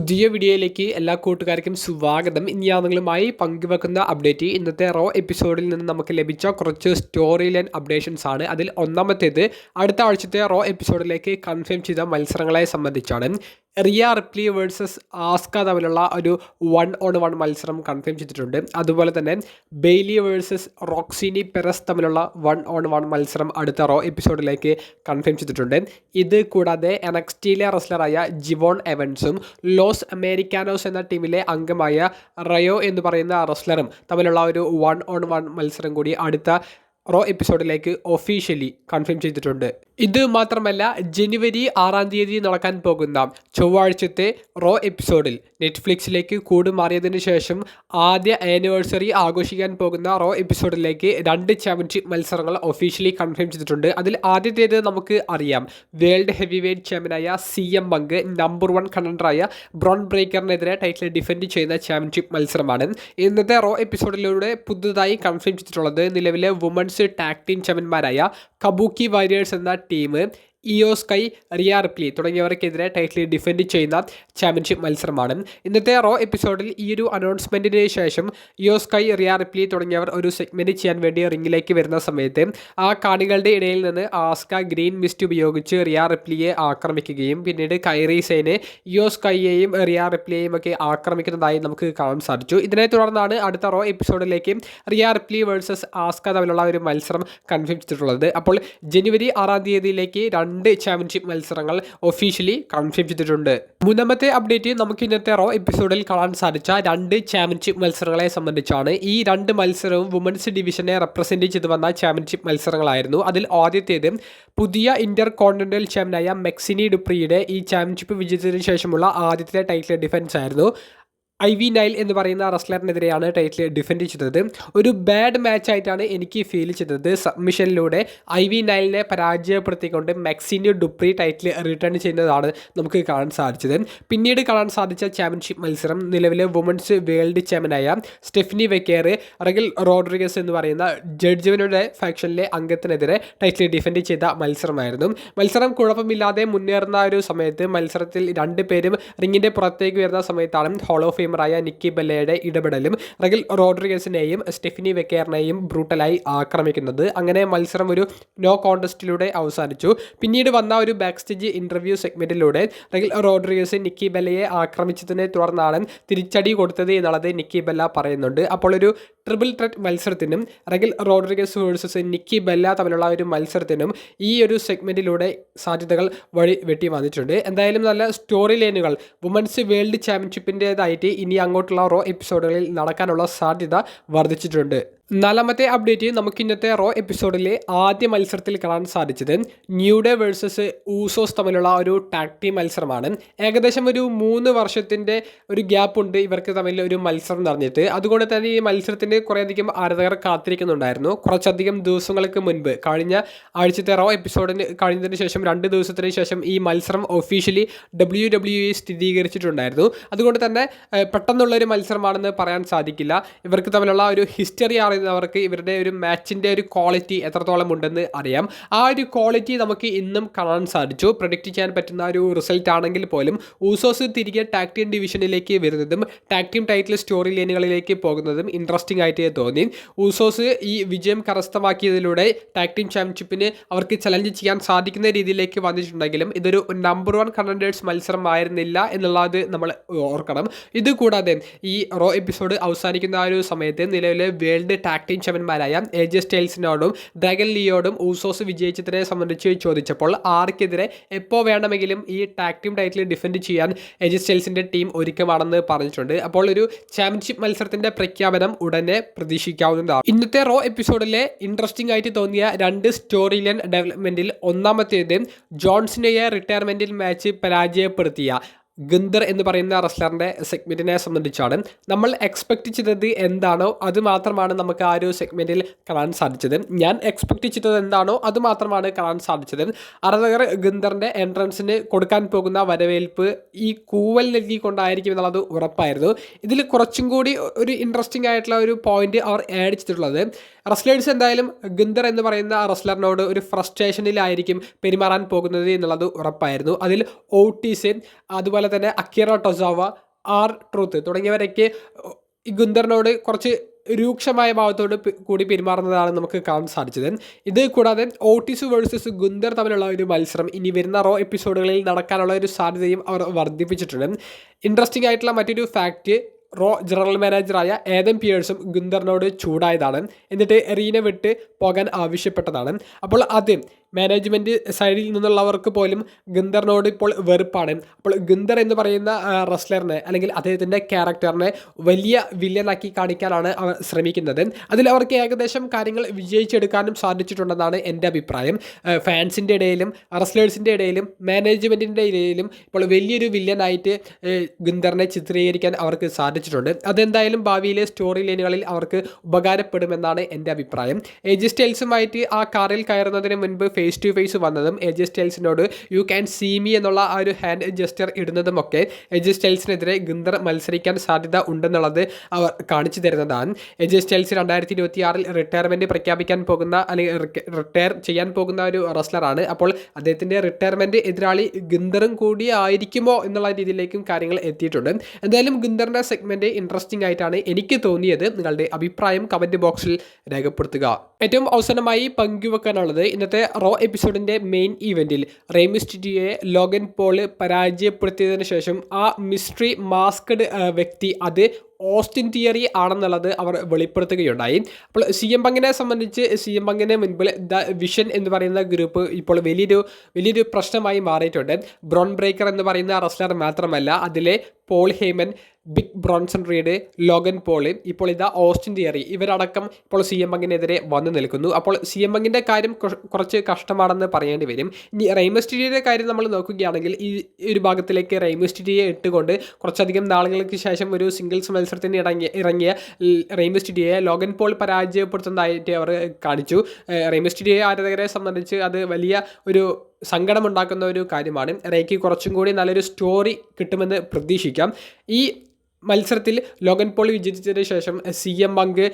പുതിയ വീഡിയോയിലേക്ക് എല്ലാ കൂട്ടുകാർക്കും സ്വാഗതം. ഇനി ഞാൻ നിങ്ങളുമായി പങ്കുവെക്കുന്ന അപ്ഡേറ്റ് ഇന്നത്തെ റോ എപ്പിസോഡിൽ നിന്ന് നമുക്ക് ലഭിച്ച കുറച്ച് സ്റ്റോറി ലൈൻ അപ്ഡേഷൻസ് ആണ്. അതിൽ ഒന്നാമത്തേത് അടുത്ത ആഴ്ചത്തെ റോ എപ്പിസോഡിലേക്ക് കൺഫേം ചെയ്ത മത്സരങ്ങളെ സംബന്ധിച്ചാണ്. റിയ റിപ്ലി വേഴ്സസ് ആസ്ക തമ്മിലുള്ള ഒരു 1-on-1 മത്സരം കൺഫേം ചെയ്തിട്ടുണ്ട്. അതുപോലെ തന്നെ ബെയ്ലി വേഴ്സസ് റോക്സിനി പെരസ് തമ്മിലുള്ള 1-on-1 മത്സരം അടുത്ത റോ എപ്പിസോഡിലേക്ക് കൺഫേം ചെയ്തിട്ടുണ്ട്. ഇത് കൂടാതെ NXTയിലെ റെസ്ലറായ ജിവോൺ എവൻസും ലോസ് അമേരിക്കാനോസ് എന്ന ടീമിലെ അംഗമായ റയോ എന്ന് പറയുന്ന റെസ്ലറും തമ്മിലുള്ള ഒരു 1-on-1 മത്സരം കൂടി അടുത്ത റോ എപ്പിസോഡിലേക്ക് ഒഫീഷ്യലി കൺഫേം ചെയ്തിട്ടുണ്ട്. ഇത് മാത്രമല്ല, ജനുവരി 6-ാം തീയതി നടക്കാൻ പോകുന്ന ചൊവ്വാഴ്ചത്തെ റോ എപ്പിസോഡിൽ നെറ്റ്ഫ്ലിക്സിലേക്ക് കൂടുമാറിയതിനു ശേഷം ആദ്യ ആനിവേഴ്സറി ആഘോഷിക്കാൻ പോകുന്ന റോ എപ്പിസോഡിലേക്ക് 2 ചാമ്പ്യൻഷിപ്പ് മത്സരങ്ങൾ ഒഫീഷ്യലി കൺഫേം ചെയ്തിട്ടുണ്ട്. അതിൽ ആദ്യത്തേത് നമുക്ക് അറിയാം, വേൾഡ് ഹെവി വെയ്റ്റ് ചാമ്പ്യനായ CM പങ്ക് നമ്പർ 1 കണ്ടൻഡറായ ബ്രോൺ ബ്രേക്കറിനെതിരെ ടൈറ്റിൽ ഡിഫെൻഡ് ചെയ്യുന്ന ചാമ്പ്യൻഷിപ്പ് മത്സരമാണ്. ഇന്നത്തെ റോ എപ്പിസോഡിലൂടെ പുതുതായി കൺഫേം ചെയ്തിട്ടുള്ളത് നിലവിലെ വുമൻസ് ടാഗ് ടീം ചാമ്പ്യന്മാരായ കബൂക്കി വാരിയേഴ്സ് എന്ന team Iyo Sky, Rhea Ripley തുടങ്ങിയവർക്കെതിരെ ടൈറ്റിൽ ഡിഫെൻഡ് ചെയ്യുന്ന ചാമ്പ്യൻഷിപ്പ് മത്സരമാണ്. ഇന്നത്തെ റോ എപ്പിസോഡിൽ ഈ ഒരു അനൗൺസ്മെൻറ്റിന് ശേഷം ഇയോ സ്കൈ, റിയ റിപ്ലി തുടങ്ങിയവർ ഒരു സെഗ്മെൻറ്റ് ചെയ്യാൻ വേണ്ടി റിങ്ങിലേക്ക് വരുന്ന സമയത്ത് ആ കാണികളുടെ ഇടയിൽ നിന്ന് ആസ്ക ഗ്രീൻ മിസ്റ്റ് ഉപയോഗിച്ച് റിയ റിപ്ലിയെ ആക്രമിക്കുകയും പിന്നീട് കൈറി സെയിനെ, ഇയോ സ്കൈയെയും റിയ റിപ്ലിയെയും ഒക്കെ ആക്രമിക്കുന്നതായി നമുക്ക് കാണാൻ സാധിച്ചു. ഇതിനെ തുടർന്നാണ് അടുത്ത റോ എപ്പിസോഡിലേക്ക് റിയ റിപ്ലി വേഴ്സസ് ആസ്ക തമ്മിലുള്ള ഒരു മത്സരം കൺഫേം ചെയ്തിട്ടുള്ളത്. അപ്പോൾ ജനുവരി 6-ാം തീയതിയിലേക്ക് 2 ചാമ്പ്യൻഷിപ്പ് മത്സരങ്ങൾ ഒഫീഷ്യലി കൺഫേം ചെയ്തിട്ടുണ്ട്. മൂന്നാമത്തെ അപ്ഡേറ്റ് നമുക്ക് ഇന്നത്തെ റോ എപ്പിസോഡിൽ കാണാൻ സാധിച്ച 2 ചാമ്പ്യൻഷിപ്പ് മത്സരങ്ങളെ സംബന്ധിച്ചാണ്. ഈ 2 മത്സരവും വുമൻസ് ഡിവിഷനെ റെപ്രസെന്റ് ചെയ്തു വന്ന ചാമ്പ്യൻഷിപ്പ് മത്സരങ്ങളായിരുന്നു. അതിൽ ആദ്യത്തേത് പുതിയ ഇന്റർ കോണ്ടിനെന്റൽ ചാമ്പ്യനായ മെക്സിനി ഡുപ്രിയുടെ ഈ ചാമ്പ്യൻഷിപ്പ് വിജയത്തിന് ശേഷമുള്ള ആദ്യത്തെ ടൈറ്റിൽ ഡിഫൻസ് ആയിരുന്നു. ഐവി നൈൽ എന്ന് പറയുന്ന റെസ്ലറിനെതിരെയാണ് ടൈറ്റിൽ ഡിഫെൻഡ് ചെയ്തത്. ഒരു ബാഡ് മാച്ച് ആയിട്ടാണ് എനിക്ക് ഫീൽ ചെയ്തത്. സബ്മിഷനിലൂടെ ഐവി നൈലിനെ പരാജയപ്പെടുത്തിക്കൊണ്ട് മെക്സിനി ഡുപ്രി ടൈറ്റിൽ റിട്ടേൺ ചെയ്യുന്നതാണ് നമുക്ക് കാണാൻ സാധിച്ചത്. പിന്നീട് കാണാൻ സാധിച്ച ചാമ്പ്യൻഷിപ്പ് മത്സരം നിലവിലെ വുമൻസ് വേൾഡ് ചാമ്പ്യനായ സ്റ്റെഫനി വെക്കേർ, റഗൽ റോഡ്രിഗസ് എന്ന് പറയുന്ന ജഡ്ജ്മെന്റുടെ ഫാക്ഷനിലെ അംഗത്തിനെതിരെ ടൈറ്റിൽ ഡിഫെൻഡ് ചെയ്ത മത്സരമായിരുന്നു. മത്സരം കുഴപ്പമില്ലാതെ മുന്നേറുന്ന ഒരു സമയത്ത് മത്സരത്തിൽ 2 പേരും റിങ്ങിൻ്റെ പുറത്തേക്ക് വരുന്ന സമയത്താണ് ഹോൾ ഓഫ് ഫെയിമറായ നിക്കി ബെല്ലയുടെ ഇടപെടലും റഗൽ റോഡ്രിഗസിനെയും സ്റ്റെഫനി വെക്കേറിനെയും ബ്രൂട്ടലായി ആക്രമിക്കുന്നത്. അങ്ങനെ മത്സരം ഒരു നോ കോൺടെസ്റ്റിലൂടെ അവസാനിച്ചു. പിന്നീട് വന്ന ഒരു ബാക്ക് സ്റ്റേജ് ഇൻ്റർവ്യൂ സെഗ്മെൻറ്റിലൂടെ റഗൽ റോഡ്രിഗസ് നിക്കി ബെല്ലയെ ആക്രമിച്ചതിനെ തുടർന്നാണ് തിരിച്ചടി കൊടുത്തത് എന്നുള്ളത് നിക്കി ബെല്ല പറയുന്നുണ്ട്. അപ്പോൾ ഒരു ട്രിപ്പിൾ ത്രെറ്റ് മത്സരത്തിനും Raquel Rodriguez versus Nikki Bella തമ്മിലുള്ള ഒരു മത്സരത്തിനും ഈ ഒരു സെഗ്മെൻറ്റിലൂടെ സാധ്യതകൾ വഴി വെട്ടി വന്നിട്ടുണ്ട്. എന്തായാലും നല്ല സ്റ്റോറി ലൈനുകൾ വുമൻസ് വേൾഡ് ചാമ്പ്യൻഷിപ്പിൻ്റേതായിട്ട് ഇനി അങ്ങോട്ടുള്ള റോ എപ്പിസോഡുകളിൽ നടക്കാനുള്ള സാധ്യത വർദ്ധിച്ചിട്ടുണ്ട്. 4ാമത്തെ അപ്ഡേറ്റ് നമുക്ക് ഇന്നത്തെ റോ എപ്പിസോഡിലെ ആദ്യ മത്സരത്തിൽ കാണാൻ സാധിച്ചത് ന്യൂ ഡേ വേഴ്സസ് ഊസോസ് തമ്മിലുള്ള ഒരു ടാഗ് ടീം മത്സരമാണ്. ഏകദേശം ഒരു 3 വർഷത്തിൻ്റെ ഒരു ഗ്യാപ്പ് ഉണ്ട് ഇവർക്ക് തമ്മിൽ ഒരു മത്സരം നടന്നിട്ട്. അതുകൊണ്ട് തന്നെ ഈ മത്സരത്തിന് കുറേയധികം ആരാധകർ കാത്തിരിക്കുന്നുണ്ടായിരുന്നു. കുറച്ചധികം ദിവസങ്ങൾക്ക് മുൻപ് കഴിഞ്ഞ ആഴ്ചത്തെ റോ എപ്പിസോഡിന് കഴിഞ്ഞതിന് ശേഷം 2 ദിവസത്തിന് ശേഷം ഈ മത്സരം ഒഫീഷ്യലി WWE സ്ഥിരീകരിച്ചിട്ടുണ്ടായിരുന്നു. അതുകൊണ്ട് തന്നെ പെട്ടെന്നുള്ളൊരു മത്സരമാണെന്ന് പറയാൻ സാധിക്കില്ല. ഇവർക്ക് തമ്മിലുള്ള ഒരു ഹിസ്റ്ററി അറിയുന്നവർക്ക് ഇവരുടെ ഒരു മാച്ചിൻ്റെ ഒരു ക്വാളിറ്റി എത്രത്തോളം ഉണ്ടെന്ന് അറിയാം. ആ ഒരു ക്വാളിറ്റി നമുക്ക് ഇന്നും കാണാൻ സാധിച്ചു. പ്രഡിക്റ്റ് ചെയ്യാൻ പറ്റുന്ന ഒരു റിസൾട്ട് ആണെങ്കിൽ പോലും ഊസോസ് തിരികെ ടാഗ് ടീം ഡിവിഷനിലേക്ക് വരുന്നതും ടാഗ് ടീം ടൈറ്റിൽ സ്റ്റോറി ലൈനുകളിലേക്ക് പോകുന്നതും ഇൻട്രസ്റ്റിംഗ് ആയിട്ട് തോന്നി. ഊസോസ് ഈ വിജയം കരസ്ഥമാക്കിയതിലൂടെ ടാഗ് ടീം ചാമ്പ്യൻഷിപ്പിന് അവർക്ക് ചലഞ്ച് ചെയ്യാൻ സാധിക്കുന്ന രീതിയിലേക്ക് വന്നിട്ടുണ്ടെങ്കിലും ഇതൊരു നമ്പർ 1 കണ്ടൻഡേഴ്സ് മത്സരമായിരുന്നില്ല എന്നുള്ളത് നമ്മൾ ഓർക്കണം. ഇതുകൂടാതെ ഈ റോ എപ്പിസോഡ് അവസാനിക്കുന്ന ആ ഒരു സമയത്ത് നിലവിലെ വേൾഡ് ടാഗ് ടീം ചാമ്പ്യന്മാരായ AJ സ്റ്റൈൽസിനോടും ഡ്രാഗൻ ലിയോടും ഊസോസ് വിജയിച്ചതിനെ സംബന്ധിച്ച് ചോദിച്ചപ്പോൾ ആർക്കെതിരെ എപ്പോൾ വേണമെങ്കിലും ഈ ടാഗ് ടീം ടൈറ്റിൽ ഡിഫെൻഡ് ചെയ്യാൻ AJ സ്റ്റൈൽസിൻ്റെ ടീം ഒരുക്കമാണെന്ന് പറഞ്ഞിട്ടുണ്ട്. അപ്പോൾ ഒരു ചാമ്പ്യൻഷിപ്പ് മത്സരത്തിൻ്റെ പ്രഖ്യാപനം ഉടനെ പ്രതീക്ഷിക്കാവുന്നതാണ്. ഇന്നത്തെ റോ എപ്പിസോഡിലെ ഇൻട്രസ്റ്റിംഗ് ആയിട്ട് തോന്നിയ 2 സ്റ്റോറി ലൈൻ ഡെവലപ്മെൻറ്റിൽ ഒന്നാമത്തേത് ജോൺസിനെയെ റിട്ടയർമെൻറ്റിൽ മാച്ച് പരാജയപ്പെടുത്തിയ ഗുന്തർ എന്ന് പറയുന്ന റെസ്ലറിൻ്റെ സെഗ്മെൻറ്റിനെ സംബന്ധിച്ചാണ്. നമ്മൾ എക്സ്പെക്റ്റ് ചെയ്തത് എന്താണോ അത് മാത്രമാണ് നമുക്ക് ആ ഒരു സെഗ്മെൻറ്റിൽ കാണാൻ സാധിച്ചത്. ഞാൻ എക്സ്പെക്റ്റ് ചെയ്തത് എന്താണോ അത് മാത്രമാണ് കാണാൻ സാധിച്ചത്. ആരാധകർ ഗുന്തറിൻ്റെ എൻട്രൻസിന് കൊടുക്കാൻ പോകുന്ന വരവേൽപ്പ് ഈ കൂവൽ നൽകിക്കൊണ്ടായിരിക്കും എന്നുള്ളത് ഉറപ്പായിരുന്നു. ഇതിൽ കുറച്ചും കൂടി ഒരു ഇൻട്രസ്റ്റിംഗ് ആയിട്ടുള്ള ഒരു പോയിന്റ് അവർ ആഡ് ചെയ്തിട്ടുള്ളത്, റെസ്ലേഴ്സ് എന്തായാലും ഗുന്തർ എന്ന് പറയുന്ന റെസ്ലറിനോട് ഒരു ഫ്രസ്ട്രേഷനിലായിരിക്കും പെരുമാറാൻ പോകുന്നത് എന്നുള്ളത് ഉറപ്പായിരുന്നു. അതിൽ ഓട്ടീസ് അതുപോലെ അതുപോലെ തന്നെ അക്കിറ ടൊസാവ, ആർ ട്രൂത്ത് തുടങ്ങിയവരൊക്കെ ഈ ഗുന്തറിനോട് കുറച്ച് രൂക്ഷമായ ഭാവത്തോട് കൂടി പെരുമാറുന്നതാണ് നമുക്ക് കാണാൻ സാധിച്ചത്. ഇത് കൂടാതെ ഓട്ടിസ് വേഴ്സസ് ഗുന്തർ തമ്മിലുള്ള ഒരു മത്സരം ഇനി വരുന്ന റോ എപ്പിസോഡുകളിൽ നടക്കാനുള്ള ഒരു സാധ്യതയും അവർ വർദ്ധിപ്പിച്ചിട്ടുണ്ട്. ഇൻട്രസ്റ്റിംഗ് ആയിട്ടുള്ള മറ്റൊരു ഫാക്റ്റ്, റോ ജനറൽ മാനേജറായ ഏദൻ പിയേഴ്സും ഗുന്തറിനോട് ചൂടായതാണ്. എന്നിട്ട് എറീനെ വിട്ട് പോകാൻ ആവശ്യപ്പെട്ടതാണ്. അപ്പോൾ അത് മാനേജ്മെൻറ്റ് സൈഡിൽ നിന്നുള്ളവർക്ക് പോലും ഗുന്തറിനോട് ഇപ്പോൾ വെറുപ്പാണ്. അപ്പോൾ ഗുന്തർ എന്ന് പറയുന്ന റെസ്ലറിനെ അല്ലെങ്കിൽ അദ്ദേഹത്തിൻ്റെ ക്യാരക്ടറിനെ വലിയ വില്ലനാക്കി കാണിക്കാനാണ് അവർ ശ്രമിക്കുന്നത്. അതിൽ അവർക്ക് ഏകദേശം കാര്യങ്ങൾ വിജയിച്ചെടുക്കാനും സാധിച്ചിട്ടുണ്ടെന്നാണ് എൻ്റെ അഭിപ്രായം. ഫാൻസിൻ്റെ ഇടയിലും റെസ്ലേഴ്സിൻ്റെ ഇടയിലും മാനേജ്മെൻറ്റിൻ്റെ ഇടയിലും ഇപ്പോൾ വലിയൊരു വില്ലനായിട്ട് ഗുന്തറിനെ ചിത്രീകരിക്കാൻ അവർക്ക് സാധിച്ചിട്ടുണ്ട്. അതെന്തായാലും ഭാവിയിലെ സ്റ്റോറി ലൈനുകളിൽ അവർക്ക് ഉപകാരപ്പെടുമെന്നാണ് എൻ്റെ അഭിപ്രായം. എജി സ്റ്റൈൽസുമായിട്ട് ആ കാറിൽ കയറുന്നതിന് മുൻപ് ഫേസ് ടു ഫേസ് വന്നതും എജി സ്റ്റൈൽസിനോട് യു ക്യാൻ സീ മീ എന്നുള്ള ആ ഒരു ഹാൻഡ് ജസ്റ്റർ ഇടുന്നതുമൊക്കെ എജി സ്റ്റൈൽസിനെതിരെ ഗുന്തർ മത്സരിക്കാൻ സാധ്യത ഉണ്ടെന്നുള്ളത് അവർ കാണിച്ചു തരുന്നതാണ്. എജി സ്റ്റൈൽസ് 2026 റിട്ടയർമെൻറ്റ് പ്രഖ്യാപിക്കാൻ പോകുന്ന അല്ലെങ്കിൽ റിട്ടയർ ചെയ്യാൻ പോകുന്ന ഒരു റെസ്ലറാണ്. അപ്പോൾ അദ്ദേഹത്തിൻ്റെ റിട്ടയർമെൻറ്റ് എതിരാളി ഗുന്തറും കൂടി ആയിരിക്കുമോ എന്നുള്ള രീതിയിലേക്കും കാര്യങ്ങൾ എത്തിയിട്ടുണ്ട്. എന്തായാലും ഗുന്തറിൻ്റെ സെഗ്മെൻറ്റ് ഇൻട്രസ്റ്റിംഗ് ആയിട്ടാണ് എനിക്ക് തോന്നിയത്. നിങ്ങളുടെ അഭിപ്രായം കമൻറ്റ് ബോക്സിൽ രേഖപ്പെടുത്തുക. ഏറ്റവും അവസാനമായി പങ്കുവെക്കാനുള്ളത് ഇന്നത്തെ റോ എപ്പിസോഡിൻ്റെ മെയിൻ ഇവൻറ്റിൽ റേ മിസ്റ്റീരിയോയെ ലോഗൻ പോൾ പരാജയപ്പെടുത്തിയതിനു ശേഷം ആ മിസ്റ്ററി മാസ്കഡ് വ്യക്തി അത് ഓസ്റ്റിൻ തിയറി ആണെന്നുള്ളത് അവർ വെളിപ്പെടുത്തുകയുണ്ടായി. അപ്പോൾ സി എം പങ്കിനെ സംബന്ധിച്ച് സി എം പങ്കിന് മുൻപിൽ ദ വിഷൻ എന്ന് പറയുന്ന ഗ്രൂപ്പ് ഇപ്പോൾ വലിയൊരു പ്രശ്നമായി മാറിയിട്ടുണ്ട്. ബ്രോൺ ബ്രേക്കർ എന്ന് പറയുന്ന റെസ്ലർ മാത്രമല്ല, അതിലെ Paul Heyman, Big Bronson Reed, Logan Paul, ഇപ്പോൾ ഇതാ ഓസ്റ്റിൻ തിയറി, ഇവരടക്കം ഇപ്പോൾ സി എം പങ്കിനെതിരെ വന്നു നിൽക്കുന്നു. അപ്പോൾ സി എം പങ്കിൻ്റെ കാര്യം കുറച്ച് കഷ്ടമാണെന്ന് പറയേണ്ടി വരും. ഇനി റേ മിസ്റ്റീരിയോയുടെ കാര്യം നമ്മൾ നോക്കുകയാണെങ്കിൽ ഈ ഒരു ഭാഗത്തിലേക്ക് റേ മിസ്റ്റീരിയോയെ ഇട്ടുകൊണ്ട് കുറച്ചധികം നാളുകൾക്ക് ശേഷം ഒരു സിംഗിൾസ് മത്സരത്തിന് ഇറങ്ങിയ റേ മിസ്റ്റീരിയോയെ ലോഗൻ പോൾ പരാജയപ്പെടുത്തുന്നതായിട്ട് അവർ കാണിച്ചു. റേ മിസ്റ്റീരിയോ ആരാധകരെ സംബന്ധിച്ച് അത് വലിയ ഒരു സങ്കടമുണ്ടാക്കുന്ന ഒരു കാര്യമാണ്. റേക്ക് കുറച്ചും കൂടി നല്ലൊരു സ്റ്റോറി കിട്ടുമെന്ന് പ്രതീക്ഷിക്കാം. ഈ മത്സരത്തിൽ ലോഗൻ പോൾ വിജയിച്ചതിന് ശേഷം സി എം പങ്ക്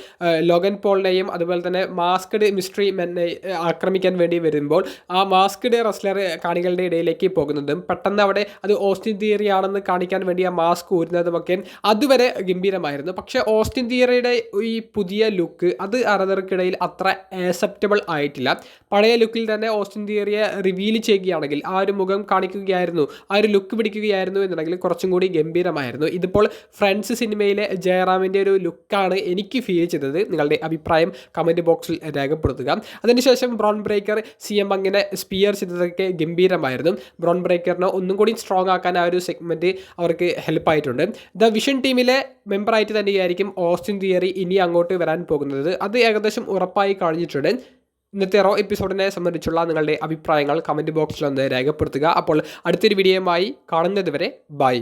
ലോഗൻ പോളിനെയും അതുപോലെ തന്നെ മാസ്കഡ് മിസ്റ്ററി മെന്നെ ആക്രമിക്കാൻ വേണ്ടി വരുമ്പോൾ ആ മാസ്കഡ് റെസ്ലർ കാണികളുടെ ഇടയിലേക്ക് പോകുന്നതും പെട്ടെന്ന് അവിടെ അത് ഓസ്റ്റിൻ തിയറി ആണെന്ന് കാണിക്കാൻ വേണ്ടി ആ മാസ്ക് ഊരുന്നതുമൊക്കെ അതുവരെ ഗംഭീരമായിരുന്നു. പക്ഷേ ഓസ്റ്റിൻ തിയറിയുടെ ഈ പുതിയ ലുക്ക് അത് ആരാധകർക്കിടയിൽ അത്ര ആക്സെപ്റ്റബിൾ ആയിട്ടില്ല. പഴയ ലുക്കിൽ തന്നെ ഓസ്റ്റിൻ തിയറിയെ റിവീൽ ചെയ്യുകയാണെങ്കിൽ, ആ ഒരു മുഖം കാണിക്കുകയായിരുന്നു, ആ ഒരു ലുക്ക് പിടിക്കുകയായിരുന്നു എന്നുണ്ടെങ്കിൽ കുറച്ചും കൂടി ഗംഭീരമായിരുന്നു. ഇതിപ്പോൾ ഫ്രണ്ട്സ് സിനിമയിലെ ജയറാമിൻ്റെ ഒരു ലുക്കാണ് എനിക്ക് ഫീൽ ചെയ്തത്. നിങ്ങളുടെ അഭിപ്രായം കമൻറ്റ് ബോക്സിൽ രേഖപ്പെടുത്തുക. അതിനുശേഷം ബ്രോൺ ബ്രേക്കർ സി എം പങ്കിനെ സ്പിയർ ചെയ്തതൊക്കെ ഗംഭീരമായിരുന്നു. ബ്രോൺ ബ്രേക്കറിനെ ഒന്നും കൂടി സ്ട്രോങ് ആക്കാൻ ആ ഒരു സെഗ്മെൻറ്റ് അവർക്ക് ഹെൽപ്പായിട്ടുണ്ട്. ദ വിഷൻ ടീമിലെ മെമ്പറായിട്ട് തന്നെയായിരിക്കും ഓസ്റ്റിൻ തിയറി ഇനി അങ്ങോട്ട് വരാൻ പോകുന്നത്. അത് ഏകദേശം ഉറപ്പായി കഴിഞ്ഞിട്ടുണ്ട്. ഇന്നത്തെ റോ എപ്പിസോഡിനെ സംബന്ധിച്ചുള്ള നിങ്ങളുടെ അഭിപ്രായങ്ങൾ കമൻറ്റ് ബോക്സിലൊന്ന് രേഖപ്പെടുത്തുക. അപ്പോൾ അടുത്തൊരു വീഡിയോയുമായി കാണുന്നത് വരെ ബൈ.